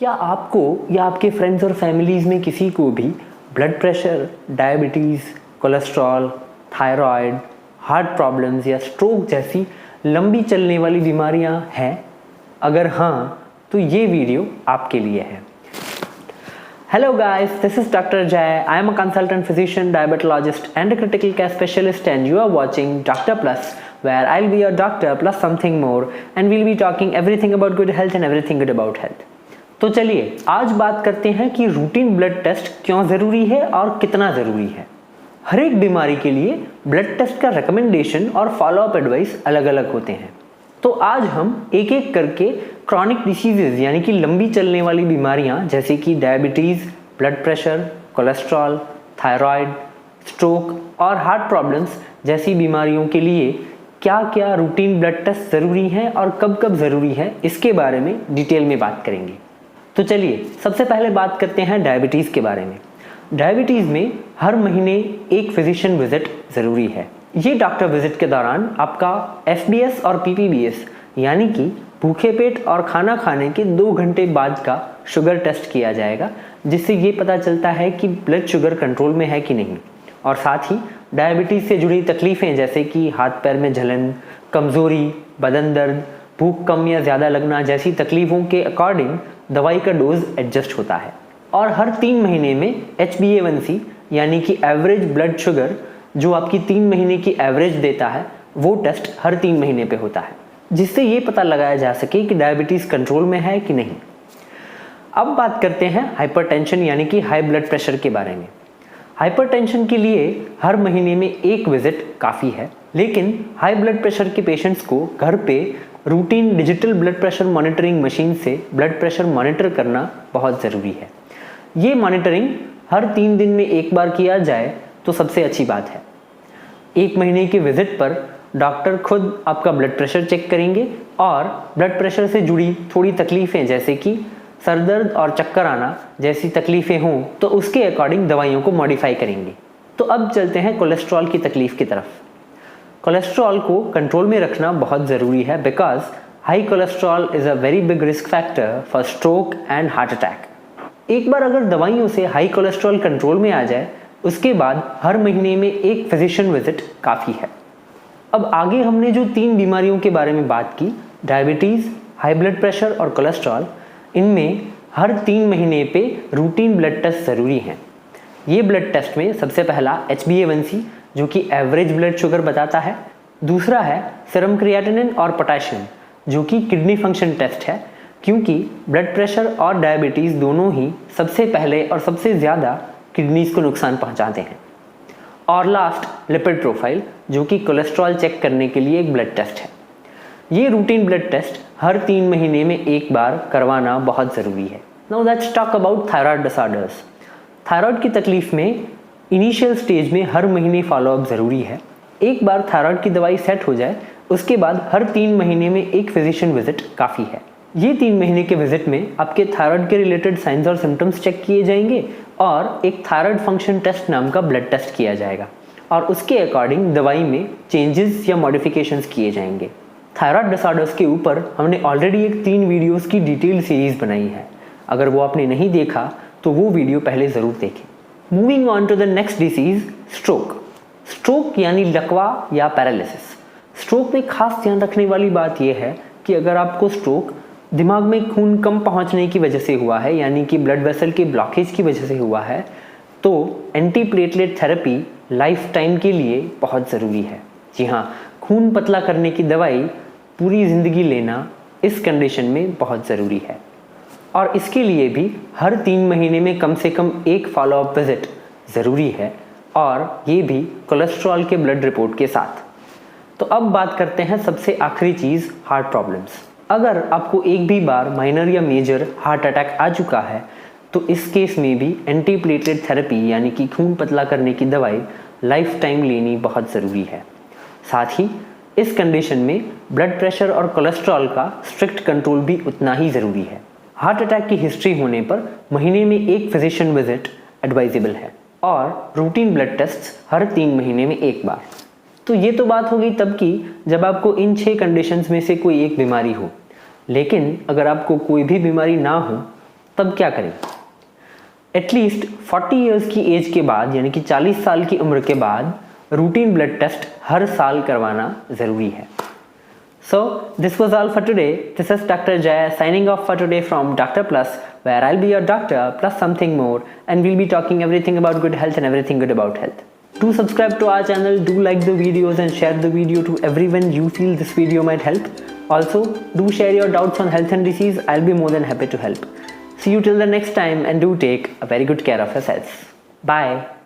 क्या आपको या आपके फ्रेंड्स और फैमिलीज़ में किसी को भी blood pressure, diabetes, cholesterol, thyroid, heart problems या स्ट्रोक जैसी लंबी चलने वाली बीमारियां हैं? अगर हाँ, तो ये वीडियो आपके लिए है। Hello guys, this is Dr. Jay. I am a consultant physician, diabetologist and a critical care specialist, and you are watching Dr. Plus, where I'll be your doctor plus something more, and we'll be talking everything about good health and everything good about health. तो चलिए आज बात करते हैं कि routine blood test क्यों ज़रूरी है और कितना ज़रूरी है। हर एक बीमारी के लिए ब्लड टेस्ट का रिकमेंडेशन और फॉलोअप एडवाइस अलग अलग होते हैं। तो आज हम एक एक करके क्रॉनिक डिसीजेज यानी कि लंबी चलने वाली बीमारियां जैसे कि diabetes, blood pressure, cholesterol, thyroid, stroke और हार्ट प्रॉब्लम्स जैसी बीमारियों के लिए क्या क्या रूटीन ब्लड टेस्ट ज़रूरी हैं और कब कब ज़रूरी है, इसके बारे में डिटेल में बात करेंगे। तो चलिए सबसे पहले बात करते हैं डायबिटीज़ के बारे में। डायबिटीज़ में हर महीने एक फिजिशियन विजिट ज़रूरी है। ये डॉक्टर विजिट के दौरान आपका FBS और PPBS यानी कि भूखे पेट और खाना खाने के 2 घंटे बाद का शुगर टेस्ट किया जाएगा, जिससे ये पता चलता है कि ब्लड शुगर कंट्रोल में है कि नहीं। और साथ ही डायबिटीज़ से जुड़ी तकलीफ़ें जैसे कि हाथ पैर में जलन, कमज़ोरी, बदन दर्द, भूख कम या ज़्यादा लगना जैसी तकलीफ़ों के अकॉर्डिंग दवाई का डोज एडजस्ट होता है। और हर 3 महीने में HbA1c यानी कि एवरेज ब्लड शुगर जो आपकी 3 महीने की एवरेज देता है, वो टेस्ट हर 3 महीने पे होता है, जिससे ये पता लगाया जा सके कि डायबिटीज़ कंट्रोल में है कि नहीं। अब बात करते हैं हाइपरटेंशन यानी कि हाई ब्लड प्रेशर के बारे में। हाइपरटेंशन के लिए हर महीने में एक विजिट काफ़ी है, लेकिन हाई ब्लड प्रेशर के पेशेंट्स को घर पे routine digital blood pressure monitoring machine से ब्लड प्रेशर मॉनिटर करना बहुत ज़रूरी है। ये मॉनिटरिंग हर 3 दिन में एक बार किया जाए तो सबसे अच्छी बात है। 1 महीने की विजिट पर डॉक्टर खुद आपका ब्लड प्रेशर चेक करेंगे और ब्लड प्रेशर से जुड़ी थोड़ी तकलीफ़ें जैसे कि सर दर्द और चक्कर आना जैसी तकलीफ़ें हों तो उसके अकॉर्डिंग दवाइयों को मॉडिफाई करेंगे। तो अब चलते हैं कोलेस्ट्रॉल की तकलीफ़ की तरफ। कोलेस्ट्रॉल को कंट्रोल में रखना बहुत ज़रूरी है because high cholesterol is a very big risk factor for stroke and heart attack. एक बार अगर दवाइयों से हाई कोलेस्ट्रॉल कंट्रोल में आ जाए, उसके बाद हर महीने में एक फिजिशियन विजिट काफ़ी है। अब आगे हमने जो 3 बीमारियों के बारे में बात की, डायबिटीज़, हाई ब्लड प्रेशर और कोलेस्ट्रॉल, इनमें हर 3 महीने पे रूटीन ब्लड टेस्ट ज़रूरी हैं। ये ब्लड टेस्ट में सबसे पहला HbA1c जो कि एवरेज ब्लड शुगर बताता है, दूसरा है सीरम क्रिएटिनिन और पोटेशियम जो कि किडनी फंक्शन टेस्ट है, क्योंकि ब्लड प्रेशर और डायबिटीज़ दोनों ही सबसे पहले और सबसे ज़्यादा किडनीज़ को नुकसान पहुंचाते हैं। और लास्ट लिपिड प्रोफाइल जो कि कोलेस्ट्रॉल चेक करने के लिए एक ब्लड टेस्ट है। ये रूटीन ब्लड टेस्ट हर 3 महीने में एक बार करवाना बहुत ज़रूरी है। Now let's talk about thyroid disorders. Thyroid की तकलीफ़ में इनिशियल स्टेज में हर महीने फॉलोअप ज़रूरी है। एक बार थायराइड की दवाई सेट हो जाए, उसके बाद हर 3 महीने में एक फिजिशियन विजिट काफ़ी है। ये 3 महीने के विजिट में आपके थायराइड के रिलेटेड साइंस और सिम्टम्स चेक किए जाएंगे और एक थायराइड फंक्शन टेस्ट नाम का ब्लड टेस्ट किया जाएगा और उसके अकॉर्डिंग दवाई में चेंजेस या मॉडिफिकेशंस किए जाएंगे। थायराइड डिसऑर्डर्स के ऊपर हमने ऑलरेडी एक 3 वीडियोज़ की डिटेल सीरीज़ बनाई है। अगर वो आपने नहीं देखा तो वो वीडियो पहले ज़रूर देखें। Moving on to the next disease, stroke. Stroke यानी लकवा या पैरालिसिस। स्ट्रोक में खास ध्यान रखने वाली बात यह है कि अगर आपको स्ट्रोक दिमाग में खून कम पहुंचने की वजह से हुआ है यानी कि ब्लड वेसल के ब्लॉकेज की वजह से हुआ है, तो एंटीप्लेटलेट थेरेपी लाइफ टाइम के लिए बहुत ज़रूरी है। जी हाँ, खून पतला करने की दवाई पूरी ज़िंदगी लेना इस कंडीशन में बहुत ज़रूरी है और इसके लिए भी हर 3 महीने में कम से कम एक फॉलोअप विजिट ज़रूरी है, और ये भी कोलेस्ट्रॉल के ब्लड रिपोर्ट के साथ। तो अब बात करते हैं सबसे आखिरी चीज़, हार्ट प्रॉब्लम्स। अगर आपको एक भी बार माइनर या मेजर हार्ट अटैक आ चुका है तो इस केस में भी एंटीप्लेटलेट थेरेपी यानी कि खून पतला करने की दवाई लाइफ टाइम लेनी बहुत ज़रूरी है। साथ ही इस कंडीशन में ब्लड प्रेशर और कोलेस्ट्रॉल का स्ट्रिक्ट कंट्रोल भी उतना ही ज़रूरी है। हार्ट अटैक की हिस्ट्री होने पर महीने में एक फिजिशियन विजिट एडवाइजेबल है और रूटीन ब्लड टेस्ट हर 3 महीने में एक बार। तो ये तो बात हो गई तब की जब आपको इन 6 कंडीशंस में से कोई एक बीमारी हो, लेकिन अगर आपको कोई भी बीमारी ना हो तब क्या करें? एटलीस्ट 40 ईयर्स की एज के बाद, यानी कि 40 साल की उम्र के बाद रूटीन ब्लड टेस्ट हर साल करवाना ज़रूरी है. So this was all for today. This is Dr. Jaya signing off for today from Dr. Plus, where I'll be your doctor plus something more, and we'll be talking everything about good health and everything good about health. Do subscribe to our channel, do like the videos and share the video to everyone you feel this video might help. Also, do share your doubts on health and disease. I'll be more than happy to help. See you till the next time, and do take a very good care of yourselves. Bye.